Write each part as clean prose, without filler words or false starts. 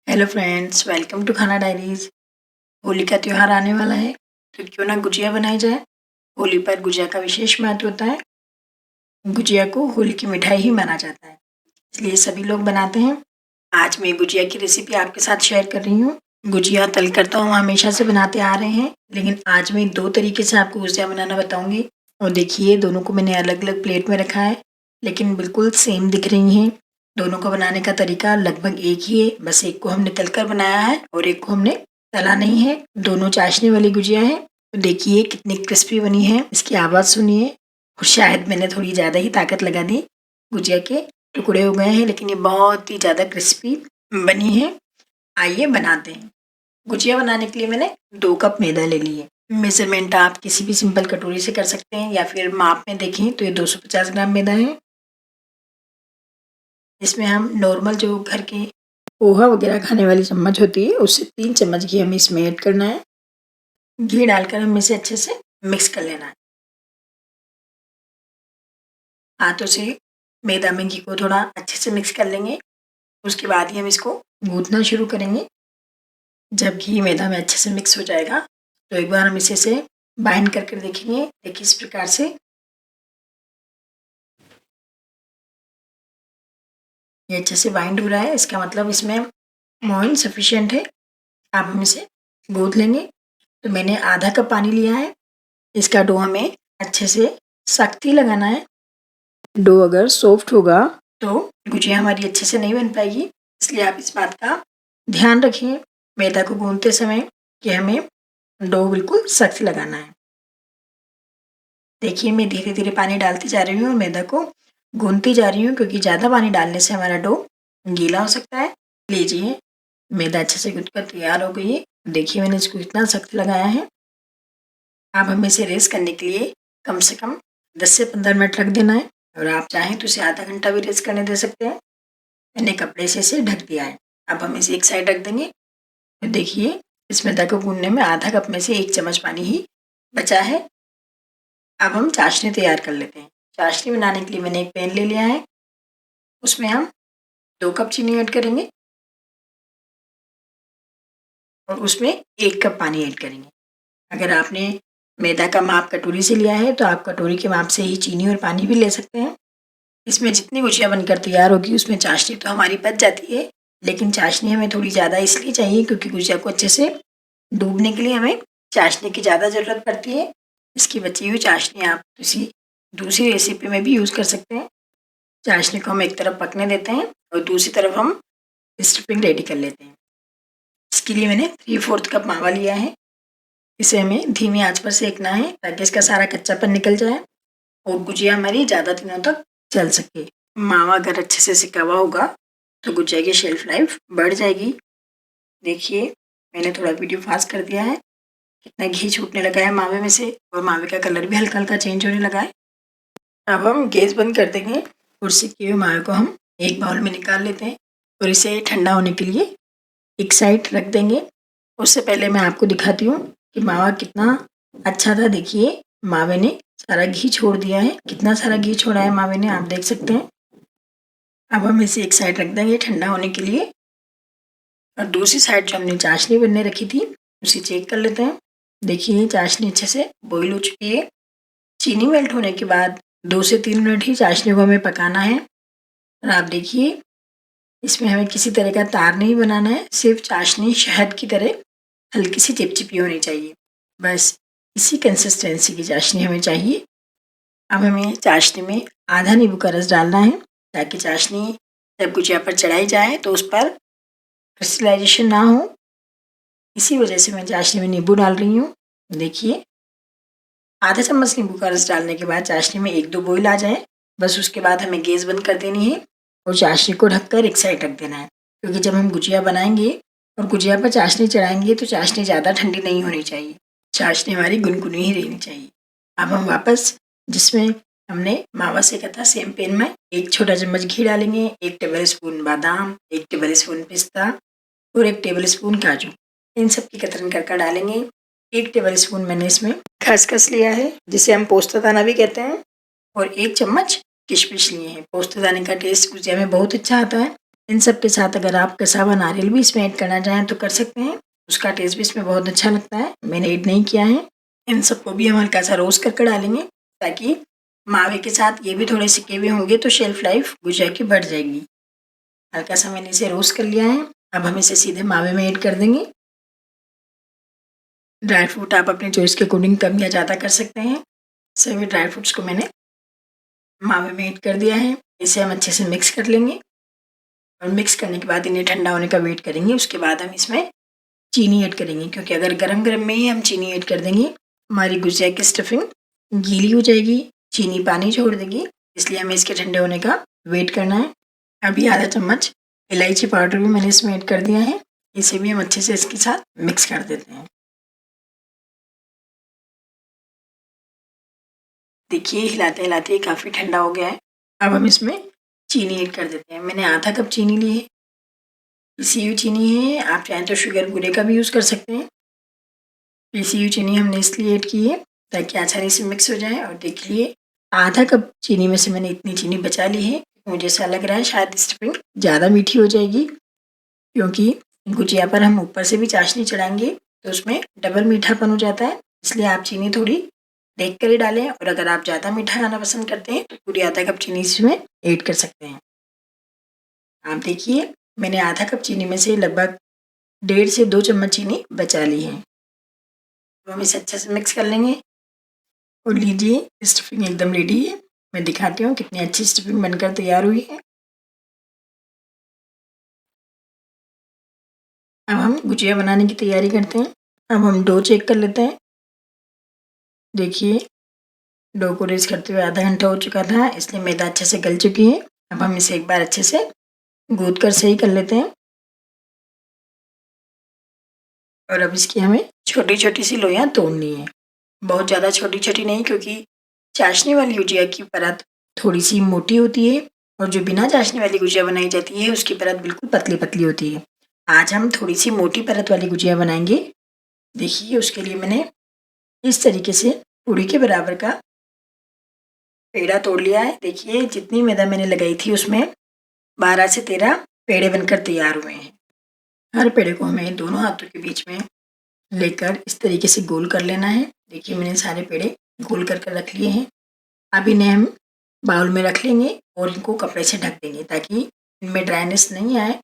Hello friends, welcome to खाना diaries. Holi का त्यौहार आने वाला है तो क्यों ना गुजिया बनाई जाए। होली पर गुजिया का विशेष महत्व होता है। गुजिया को होली की मिठाई ही माना जाता है, इसलिए सभी लोग बनाते हैं। आज मैं गुजिया की रेसिपी आपके साथ शेयर कर रही हूँ। गुजिया तल कर तो हम हमेशा से बनाते आ रहे हैं, लेकिन आज मैं 2 तरीके से आपको गुजिया बनाना बताऊँगी। और देखिए, दोनों को मैंने अलग-अलग प्लेट में रखा है, लेकिन बिल्कुल सेम दिख रही हैं। दोनों को बनाने का तरीका लगभग एक ही है, बस एक को हमने तल कर बनाया है और एक को हमने तला नहीं है। दोनों चाशनी वाली गुजिया है। तो देखिए कितनी क्रिस्पी बनी है, इसकी आवाज़ सुनिए। और शायद मैंने थोड़ी ज़्यादा ही ताकत लगा दी, गुजिया के टुकड़े हो गए हैं, लेकिन ये बहुत ही ज़्यादा क्रिस्पी बनी है। आइए बनाते हैं। गुजिया बनाने के लिए मैंने 2 कप मैदा ले लिए। मेज़रमेंट आप किसी भी सिंपल कटोरी से कर सकते हैं या फिर माप में देखें तो ये 250 ग्राम मैदा है। इसमें हम नॉर्मल जो घर के पोहा वगैरह खाने वाली चम्मच होती है, उससे 3 चम्मच घी हमें इसमें ऐड करना है। घी डालकर हमें इसे अच्छे से मिक्स कर लेना है। हाथों से मैदा में घी को थोड़ा अच्छे से मिक्स कर लेंगे। उसके बाद ही हम इसको गूँथना शुरू करेंगे। जब घी मैदा में अच्छे से मिक्स हो जाएगा, तो एक बार हम इसे बाइंड करके देखेंगे। देखिए इस प्रकार से ये अच्छे से बाइंड हो रहा है, इसका मतलब इसमें मोइन सफिशिएंट है। अब हम इसे गूँथ लेंगे। तो मैंने आधा कप पानी लिया है। इसका डो हमें अच्छे से सख्त ही लगाना है। डो अगर सॉफ्ट होगा तो गुजिया हमारी अच्छे से नहीं बन पाएगी, इसलिए आप इस बात का ध्यान रखें मैदा को गूँथते समय कि हमें डो बिल्कुल सख्त लगाना है। देखिए मैं धीरे-धीरे पानी डालती जा रही हूँ और मैदा को गूँथती जा रही हूँ, क्योंकि ज़्यादा पानी डालने से हमारा डो गीला हो सकता है। लीजिए, मैदा अच्छे से गूँथ कर तैयार हो गई है। देखिए मैंने इसको इतना सख्त लगाया है। अब हमें इसे रेस्ट करने के लिए कम से कम 10 से 15 मिनट रख देना है, और आप चाहें तो इसे आधा घंटा भी रेस्ट करने दे सकते हैं। मैंने कपड़े से इसे ढक दिया है। अब हम इसे एक साइड रख देंगे। तो देखिए इस मैदा को गूँथने में आधा कप में से 1 चम्मच पानी ही बचा है। अब हम चाशनी तैयार कर लेते हैं। चाशनी बनाने के लिए मैंने एक पैन ले लिया है। उसमें हम 2 कप चीनी ऐड करेंगे और उसमें 1 कप पानी ऐड करेंगे। अगर आपने मैदा का माप कटोरी से लिया है तो आप कटोरी के माप से ही चीनी और पानी भी ले सकते हैं। इसमें जितनी गुजिया बनकर तैयार होगी उसमें चाशनी तो हमारी बच जाती है, लेकिन चाशनी हमें थोड़ी ज़्यादा इसलिए चाहिए क्योंकि गुजिया को अच्छे से डूबने के लिए हमें चाशनी की ज़्यादा ज़रूरत पड़ती है। इसकी बची हुई चाशनी आप किसी दूसरी रेसिपी में भी यूज़ कर सकते हैं। चाशनी को हम एक तरफ पकने देते हैं और दूसरी तरफ हम स्टफिंग रेडी कर लेते हैं। इसके लिए मैंने 3/4 कप मावा लिया है। इसे हमें धीमी आंच पर सेकना है ताकि इसका सारा कच्चापन निकल जाए और गुजिया हमारी ज़्यादा दिनों तक चल सके। मावा अगर अच्छे से सिका हुआ होगा तो गुजिया की शेल्फ लाइफ बढ़ जाएगी। देखिए मैंने थोड़ा वीडियो फास्ट कर दिया है, कितना घी छूटने लगा है मावे में से और मावे का कलर भी हल्का हल्का चेंज होने लगा है। अब हम गैस बंद कर देंगे और सिके हुए मावे को हम एक बाउल में निकाल लेते हैं और इसे ठंडा होने के लिए एक साइड रख देंगे। उससे पहले मैं आपको दिखाती हूँ कि मावा कितना अच्छा था। देखिए मावे ने सारा घी छोड़ दिया है, कितना सारा घी छोड़ा है मावे ने, आप देख सकते हैं। अब हम इसे एक साइड रख देंगे ठंडा होने के लिए और दूसरी साइड जो हमने चाशनी बनने रखी थी उसे चेक कर लेते हैं। देखिए चाशनी अच्छे से बॉईल हो चुकी है। चीनी मेल्ट होने के बाद 2 से 3 मिनट ही चाशनी को हमें पकाना है। और आप देखिए इसमें हमें किसी तरह का तार नहीं बनाना है, सिर्फ चाशनी शहद की तरह हल्की सी चिपचिपी होनी चाहिए। बस इसी कंसिस्टेंसी की चाशनी हमें चाहिए। अब हमें चाशनी में आधा नींबू का रस डालना है ताकि चाशनी जब गुजिया पर चढ़ाई जाए तो उस पर क्रिस्टलाइजेशन ना हो। इसी वजह से मैं चाशनी में नींबू डाल रही हूँ। देखिए आधा चम्मच नींबू का रस डालने के बाद चाशनी में 1-2 बॉईल आ जाए, बस उसके बाद हमें गैस बंद कर देनी है और चाशनी को ढककर एक साइड रख देना है, क्योंकि जब हम गुजिया बनाएंगे और गुजिया पर चाशनी चढ़ाएंगे तो चाशनी ज़्यादा ठंडी नहीं होनी चाहिए, चाशनी हमारी गुनगुनी ही रहनी चाहिए। अब हम वापस जिसमें हमने मावा सेका था सेम पैन में 1 छोटा चम्मच घी डालेंगे, 1 टेबल स्पून बादाम, 1 टेबल स्पून पिस्ता और 1 टेबल स्पून काजू, इन सब की कतरन कर डालेंगे। 1 टेबल स्पून मैंने इसमें खसखस लिया है जिसे हम पोस्तदाना भी कहते हैं, और 1 चम्मच किशमिश लिए हैं। पोस्तदाने का टेस्ट गुजिया में बहुत अच्छा आता है। इन सब के साथ अगर आप कसा हुआ नारियल भी इसमें ऐड करना चाहें तो कर सकते हैं, उसका टेस्ट भी इसमें बहुत अच्छा लगता है। मैंने ऐड नहीं किया है। इन सबको भी हम हल्का सा रोस्ट करके डालेंगे ताकि मावे के साथ ये भी थोड़े सिके हुए होंगे तो शेल्फ लाइफ गुजिया की बढ़ जाएगी। हल्का सा मैंने इसे रोस्ट कर लिया है। अब हम इसे सीधे मावे में ऐड कर देंगे। ड्राई फ्रूट आप अपने चॉइस के अकॉर्डिंग कम या ज़्यादा कर सकते हैं। सभी ड्राई फ्रूट्स को मैंने मावे में ऐड कर दिया है। इसे हम अच्छे से मिक्स कर लेंगे और मिक्स करने के बाद इन्हें ठंडा होने का वेट करेंगे। उसके बाद हम इसमें चीनी ऐड करेंगे, क्योंकि अगर गरम-गरम में ही हम चीनी ऐड कर देंगे, हमारी गुजिया की स्टफिंग गीली हो जाएगी, चीनी पानी छोड़ देगी। इसलिए हमें इसके ठंडे होने का वेट करना है। अभी आधा चम्मच इलायची पाउडर भी मैंने इसमें ऐड कर दिया है। इसे भी हम अच्छे से इसके साथ मिक्स कर देते हैं। देखिए हिलाते-हिलाते ये काफ़ी ठंडा हो गया है। अब हम इसमें चीनी ऐड कर देते हैं। मैंने आधा कप चीनी ली है। पिसी हुई चीनी है, आप चाहें तो शुगर बूरे का भी यूज़ कर सकते हैं। पिसी हुई चीनी हमने इसलिए ऐड की है ताकि आसानी से मिक्स हो जाए। और देखिए आधा कप चीनी में से मैंने इतनी चीनी बचा ली है। मुझे ऐसा लग रहा है शायद स्टफिंग ज़्यादा मीठी हो जाएगी, क्योंकि गुजिया पर हम ऊपर से भी चाशनी चढ़ाएंगे तो उसमें डबल मीठापन हो जाता है। इसलिए आप चीनी थोड़ी देख कर ही डालें, और अगर आप ज़्यादा मीठा खाना पसंद करते हैं तो पूरी आधा कप चीनी इसमें ऐड कर सकते हैं। आप देखिए मैंने आधा कप चीनी में से लगभग 1.5 से 2 चम्मच चीनी बचा ली है। तो हम इसे अच्छे से मिक्स कर लेंगे। और लीजिए स्टफिंग एकदम रेडी है। मैं दिखाती हूँ कितनी अच्छी स्टफिंग बनकर तैयार हुई है। अब हम गुजिया बनाने की तैयारी करते हैं। अब हम डो चेक कर लेते हैं। देखिए डो को रेस करते हुए आधा घंटा हो चुका था, इसलिए मैदा अच्छे से गल चुकी है। अब हम इसे एक बार अच्छे से गूँथ कर सही कर लेते हैं। और अब इसकी हमें छोटी-छोटी सी लोइयाँ तोड़नी है। बहुत ज़्यादा छोटी-छोटी नहीं, क्योंकि चाशनी वाली गुजिया की परत थोड़ी सी मोटी होती है और जो बिना चाशनी वाली गुजिया बनाई जाती है उसकी परत बिल्कुल पतली-पतली होती है। आज हम थोड़ी सी मोटी परत वाली गुजिया बनाएंगे। देखिए उसके लिए मैंने इस तरीके से पूरी के बराबर का पेड़ा तोड़ लिया है। देखिए जितनी मैदा मैंने लगाई थी उसमें 12 से 13 पेड़े बनकर तैयार हुए हैं। हर पेड़े को हमें दोनों हाथों के बीच में लेकर इस तरीके से गोल कर लेना है। देखिए मैंने सारे पेड़े गोल कर रख लिए हैं। अब इन्हें हम बाउल में रख लेंगे और इनको कपड़े से ढक देंगे ताकि इनमें ड्राइनेस नहीं आए।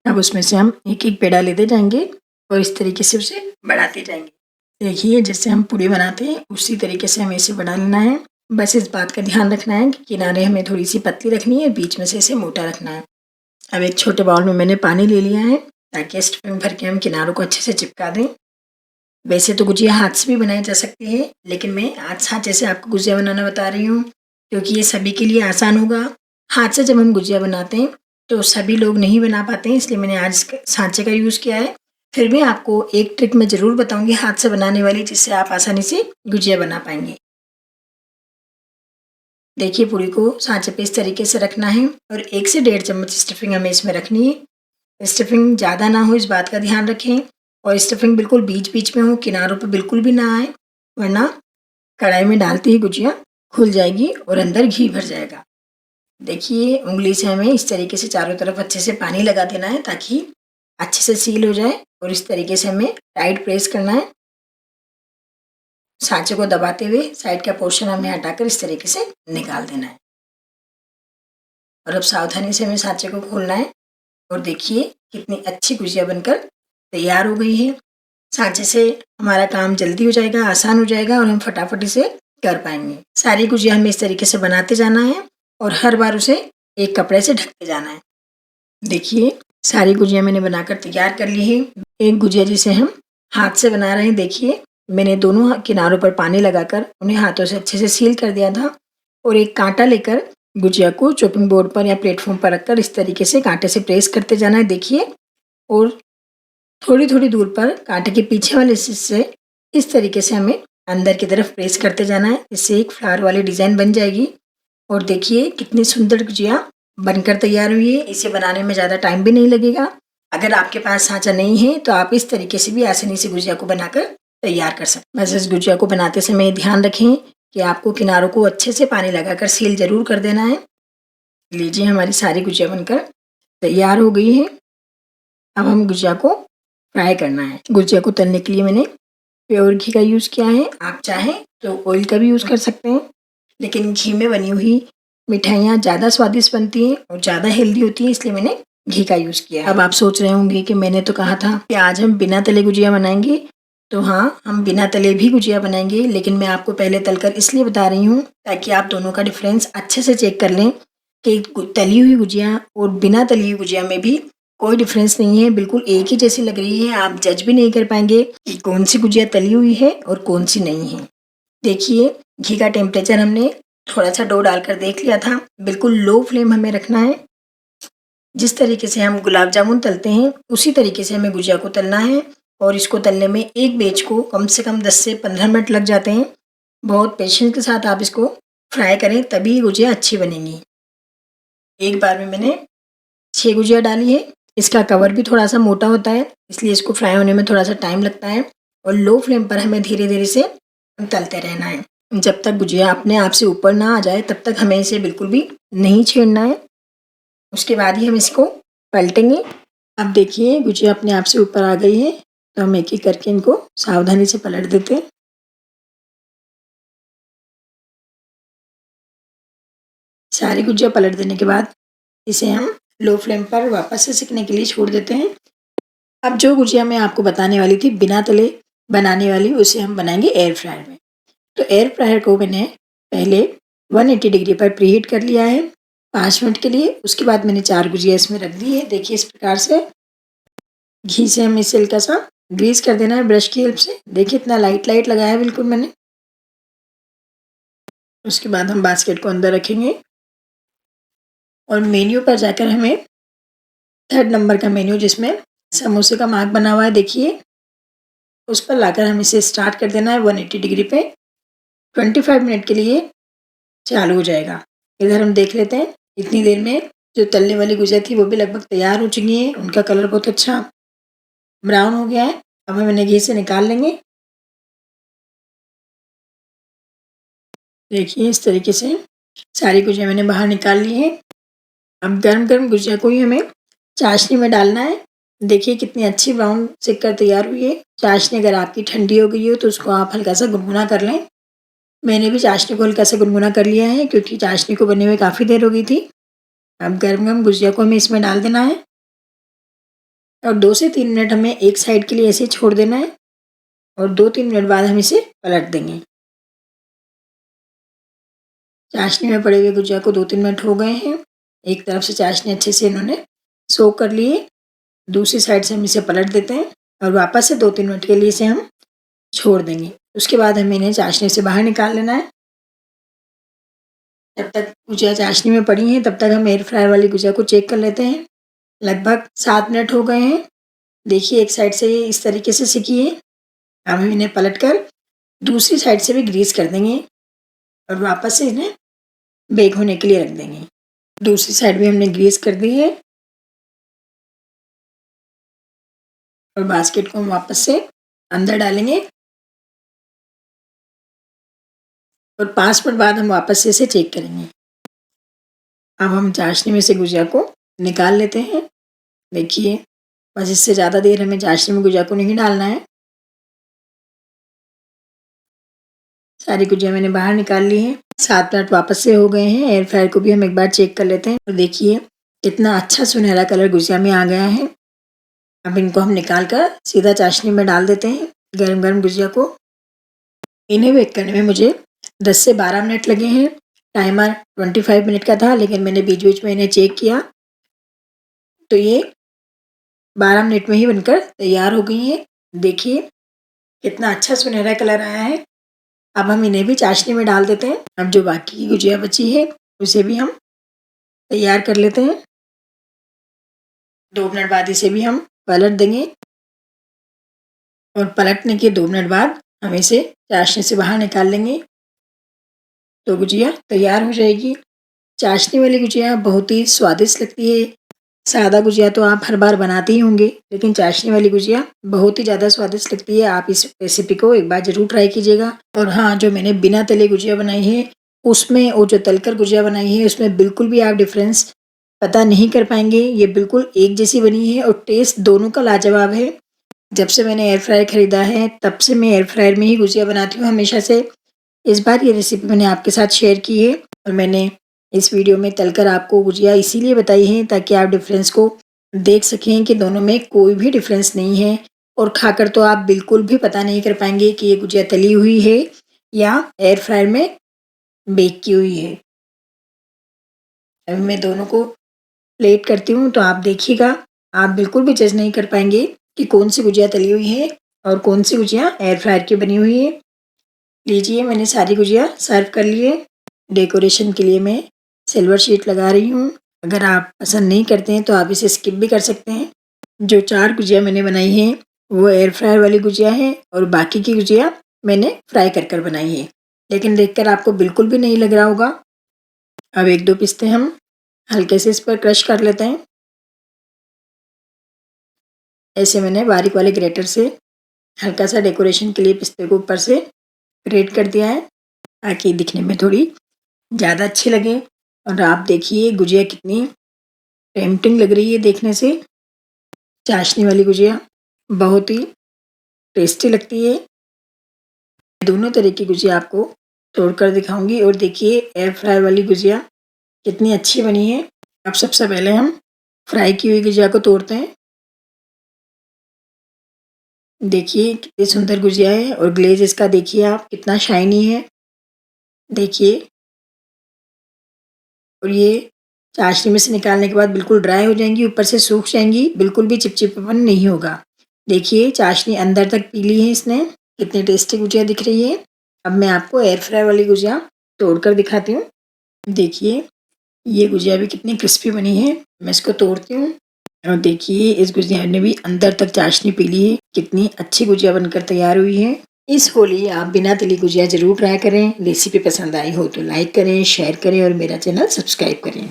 अब उसमें से हम एक-एक पेड़ा लेते जाएंगे और इस तरीके से उसे बढ़ाते जाएंगे। देखिए जैसे हम पूड़ी बनाते हैं उसी तरीके से हमें इसे बढ़ा लेना है। बस इस बात का ध्यान रखना है कि किनारे हमें थोड़ी सी पतली रखनी है, बीच में से इसे मोटा रखना है। अब एक छोटे बाउल में मैंने पानी ले लिया है ताकि स्टफिंग भर के हम किनारों को अच्छे से चिपका दें। वैसे तो गुजिया हाथ से भी बनाई जा सकती है, लेकिन मैं आज सांचे से आपको गुजिया बनाना बता रही हूँ, क्योंकि ये सभी के लिए आसान होगा। हाथ से जब हम गुजिया बनाते हैं तो सभी लोग नहीं बना पाते हैं, इसलिए मैंने आज सांचे का यूज़ किया है। फिर भी आपको एक ट्रिक मैं ज़रूर बताऊँगी हाथ से बनाने वाली, जिससे आप आसानी से गुजिया बना पाएँगे। देखिए पूरी को सांचे पे इस तरीके से रखना है और 1 से 1.5 चम्मच स्टफिंग हमें इसमें रखनी है। स्टफिंग ज़्यादा ना हो इस बात का ध्यान रखें, और स्टफिंग बिल्कुल बीच-बीच में हो, किनारों पे बिल्कुल भी ना आए, वरना कढ़ाई में डालते ही गुजिया खुल जाएगी और अंदर घी भर जाएगा। देखिए उँगली से हमें इस तरीके से चारों तरफ अच्छे से पानी लगा देना है ताकि अच्छे से सील हो जाए, और इस तरीके से हमें टाइट प्रेस करना है। सांचे को दबाते हुए साइड का पोर्शन हमें हटाकर इस तरीके से निकाल देना है। और अब सावधानी से हमें सांचे को खोलना है और देखिए कितनी अच्छी गुजिया बनकर तैयार हो गई है। सांचे से हमारा काम जल्दी हो जाएगा, आसान हो जाएगा और हम फटाफट इसे कर पाएंगे। सारी गुजिया हमें इस तरीके से बनाते जाना है और हर बार उसे एक कपड़े से ढकते जाना है। देखिए सारी गुजिया मैंने बनाकर तैयार कर ली है। एक गुजिया जिसे हम हाथ से बना रहे हैं, देखिए मैंने दोनों किनारों पर पानी लगाकर उन्हें हाथों से अच्छे से सील कर दिया था, और एक कांटा लेकर गुजिया को चॉपिंग बोर्ड पर या प्लेटफॉर्म पर रखकर इस तरीके से कांटे से प्रेस करते जाना है। देखिए, और थोड़ी-थोड़ी दूर पर कांटे के पीछे वाले हिस्से से इस तरीके से हमें अंदर की तरफ प्रेस करते जाना है। इससे एक फ्लावर वाली डिज़ाइन बन जाएगी। और देखिए कितनी सुंदर गुजिया बनकर तैयार हुई है। इसे बनाने में ज़्यादा टाइम भी नहीं लगेगा। अगर आपके पास साँचा नहीं है तो आप इस तरीके से भी आसानी से गुजिया को बनाकर तैयार कर सकते हैं। बस इस गुजिया को बनाते समय ध्यान रखें कि आपको किनारों को अच्छे से पानी लगाकर सील ज़रूर कर देना है। लीजिए हमारी सारी गुजिया बनकर तैयार हो गई है। अब हम गुजिया को फ्राई करना है। गुजिया को तलने के लिए मैंने प्योर घी का यूज़ किया है। आप चाहें तो ऑयल का भी यूज़ कर सकते हैं, लेकिन घी में बनी हुई मिठाइयाँ ज़्यादा स्वादिष्ट बनती हैं और ज़्यादा हेल्दी होती हैं, इसलिए मैंने घी का यूज़ किया है। अब आप सोच रहे होंगे कि मैंने तो कहा था कि आज हम बिना तले गुजिया बनाएंगे। तो हाँ, हम बिना तले भी गुजिया बनाएंगे, लेकिन मैं आपको पहले तलकर इसलिए बता रही हूँ ताकि आप दोनों का डिफरेंस अच्छे से चेक कर लें कि तली हुई गुजिया और बिना तली हुई गुजिया में भी कोई डिफरेंस नहीं है, बिल्कुल एक ही जैसी लग रही है। आप जज भी नहीं कर पाएंगे कि कौन सी गुजिया तली हुई है और कौन सी नहीं है। देखिए, घी का टेम्परेचर हमने थोड़ा सा डो डालकर देख लिया था। बिल्कुल लो फ्लेम हमें रखना है। जिस तरीके से हम गुलाब जामुन तलते हैं उसी तरीके से हमें गुजिया को तलना है, और इसको तलने में एक बैच को कम से कम 10 से 15 मिनट लग जाते हैं। बहुत पेशेंस के साथ आप इसको फ्राई करें, तभी गुजिया अच्छी बनेंगी। एक बार में मैंने 6 गुजिया डाली है। इसका कवर भी थोड़ा सा मोटा होता है, इसलिए इसको फ्राई होने में थोड़ा सा टाइम लगता है, और लो फ्लेम पर हमें धीरे धीरे से तलते रहना है। जब तक गुजिया अपने आप से ऊपर ना आ जाए तब तक हमें इसे बिल्कुल भी नहीं छेड़ना है। उसके बाद ही हम इसको पलटेंगे। अब देखिए, गुजिया अपने आप से ऊपर आ गई है, तो हम एक एक करके इनको सावधानी से पलट देते हैं। सारी गुजिया पलट देने के बाद इसे हम लो फ्लेम पर वापस से सिकने के लिए छोड़ देते हैं। अब जो गुजिया मैं आपको बताने वाली थी बिना तले बनाने वाली, उसे हम बनाएंगे एयर फ्रायर में। तो एयर फ्रायर को मैंने पहले 180 डिग्री पर प्रीहीट कर लिया है 5 मिनट के लिए। उसके बाद मैंने 4 गुजिया इसमें रख दी है। देखिए, इस प्रकार से घी से हम इसे हल्का सा ग्रीस कर देना है ब्रश की हेल्प से। देखिए, इतना लाइट लाइट लगाया है बिल्कुल मैंने। उसके बाद हम बास्केट को अंदर रखेंगे और मेन्यू पर जाकर हमें 3rd नंबर का मेन्यू जिसमें समोसे का मार्क बना हुआ है, देखिए, उस पर लाकर हम इसे स्टार्ट कर देना है 180 डिग्री पे। 25 मिनट के लिए चालू हो जाएगा। इधर हम देख लेते हैं, इतनी देर में जो तलने वाली गुजिया थी वो भी लगभग तैयार हो चुकी है। उनका कलर बहुत अच्छा ब्राउन हो गया है। अब हम इन्हें घी से निकाल लेंगे। देखिए, इस तरीके से सारी गुजिया मैंने बाहर निकाल ली है। अब गरम गरम गुजिया को ही हमें चाशनी में डालना है। देखिए, कितनी अच्छी ब्राउन सिक कर तैयार हुई है। चाशनी अगर आपकी ठंडी हो गई हो तो उसको आप हल्का सा गुनगुना कर लें। मैंने भी चाशनी को हल्का सा गुनगुना कर लिया है, क्योंकि चाशनी को बने हुए काफ़ी देर हो गई थी। अब गरम गरम गुजिया को हमें इसमें डाल देना है और 2 से 3 मिनट हमें एक साइड के लिए ऐसे छोड़ देना है, और 2-3 मिनट बाद हम इसे पलट देंगे। चाशनी में पड़े हुए गुजिया को 2-3 मिनट हो गए हैं। एक तरफ से चाशनी अच्छे से इन्होंने सोक कर ली है। दूसरी साइड से हम इसे पलट देते हैं और वापस से 2-3 मिनट के लिए इसे हम छोड़ देंगे। उसके बाद हमें इन्हें चाशनी से बाहर निकाल लेना है। जब तक गुजिया चाशनी में पड़ी हैं तब तक हम एयर फ्रायर वाली गुजिया को चेक कर लेते हैं। लगभग 7 मिनट हो गए हैं। देखिए, एक साइड से ये इस तरीके से सिकी है। अब हम इन्हें पलटकर दूसरी साइड से भी ग्रीस कर देंगे और वापस से इन्हें बेक होने के लिए रख देंगे। दूसरी साइड भी हमने ग्रीस कर दी है और बास्केट को हम वापस से अंदर डालेंगे और 5 मिनट बाद हम वापस से इसे चेक करेंगे। अब हम चाशनी में से गुजिया को निकाल लेते हैं। देखिए, बस इससे ज़्यादा देर हमें चाशनी में गुजिया को नहीं डालना है। सारी गुजिया मैंने बाहर निकाल ली है। 7 मिनट वापस से हो गए हैं। एयर फ्रायर को भी हम एक बार चेक कर लेते हैं। और देखिए, कितना अच्छा सुनहरा कलर गुजिया में आ गया है। अब इनको हम निकाल कर सीधा चाशनी में डाल देते हैं, गरम गरम गुजिया को। इन्हें बेक करने में मुझे 10 से 12 मिनट लगे हैं। टाइमर 25 मिनट का था, लेकिन मैंने बीच बीच में इन्हें चेक किया तो ये 12 मिनट में ही बनकर तैयार हो गई है। देखिए, कितना अच्छा सुनहरा कलर आया है। अब हम इन्हें भी चाशनी में डाल देते हैं। अब जो बाकी की गुजिया बची है उसे भी हम तैयार कर लेते हैं। 2 मिनट बाद इसे भी हम पलट देंगे और पलटने के 2 मिनट बाद हम इसे चाशनी से बाहर निकाल लेंगे तो गुजिया तैयार हो जाएगी। चाशनी वाली गुजिया बहुत ही स्वादिष्ट लगती है। सादा गुजिया तो आप हर बार बनाते ही होंगे, लेकिन चाशनी वाली गुजिया बहुत ही ज़्यादा स्वादिष्ट लगती है। आप इस रेसिपी को एक बार ज़रूर ट्राई कीजिएगा। और हाँ, जो मैंने बिना तले गुजिया बनाई है उसमें और जो तलकर गुजिया बनाई है उसमें बिल्कुल भी आप डिफरेंस पता नहीं कर पाएंगे। ये बिल्कुल एक जैसी बनी है और टेस्ट दोनों का लाजवाब है। जब से मैंने एयर फ्रायर ख़रीदा है तब से मैं एयर फ्रायर में ही गुजिया बनाती हूँ हमेशा से। इस बार ये रेसिपी मैंने आपके साथ शेयर की है और मैंने इस वीडियो में तलकर आपको गुजिया इसीलिए बताई है ताकि आप डिफ़रेंस को देख सकें कि दोनों में कोई भी डिफ़रेंस नहीं है और खाकर तो आप बिल्कुल भी पता नहीं कर पाएंगे कि ये गुजिया तली हुई है या एयर फ्रायर में बेक की हुई है। अभी मैं दोनों को प्लेट करती हूँ तो आप देखिएगा, आप बिल्कुल भी जज नहीं कर पाएंगे कि कौन सी गुजिया तली हुई है और कौन सी गुजिया एयर फ्रायर की बनी हुई है। लीजिए, मैंने सारी गुजिया सर्व कर ली है। डेकोरेशन के लिए मैं सिल्वर शीट लगा रही हूँ। अगर आप पसंद नहीं करते हैं तो आप इसे स्किप भी कर सकते हैं। जो 4 गुजिया मैंने बनाई हैं वो एयर फ्रायर वाली गुजिया हैं और बाकी की गुजिया मैंने फ्राई कर बनाई है। लेकिन देखकर आपको बिल्कुल भी नहीं लग रहा होगा। अब 1-2 पिस्ते हम हल्के से इस पर क्रश कर लेते हैं। ऐसे मैंने बारीक वाले ग्रेटर से हल्का सा डेकोरेशन के लिए पिस्ते को ऊपर से ग्रेट कर दिया है ताकि दिखने में थोड़ी ज़्यादा अच्छी लगे। और आप देखिए गुजिया कितनी टेम्पटिंग लग रही है देखने से। चाशनी वाली गुजिया बहुत ही टेस्टी लगती है। दोनों तरह की गुजिया आपको तोड़कर दिखाऊंगी और देखिए एयर फ्रायर वाली गुजिया कितनी अच्छी बनी है। अब सबसे पहले हम फ्राई की हुई गुजिया को तोड़ते हैं। देखिए कितनी सुंदर गुजिया है और ग्लेज इसका देखिए आप कितना शाइनी है। देखिए, और ये चाशनी में से निकालने के बाद बिल्कुल ड्राई हो जाएंगी, ऊपर से सूख जाएंगी, बिल्कुल भी चिपचिपापन नहीं होगा। देखिए चाशनी अंदर तक पी ली है इसने, कितनी टेस्टी गुजिया दिख रही है। अब मैं आपको एयर फ्राई वाली गुजिया तोड़कर दिखाती हूँ। देखिए ये गुजिया भी कितनी क्रिस्पी बनी है। मैं इसको तोड़ती हूँ और देखिए इस गुजिया ने भी अंदर तक चाशनी पी ली है। कितनी अच्छी गुजिया बनकर तैयार हुई है। इस होली आप बिना तली गुजिया ज़रूर ट्राई करें। रेसिपी पसंद आई हो तो लाइक करें, शेयर करें और मेरा चैनल सब्सक्राइब करें।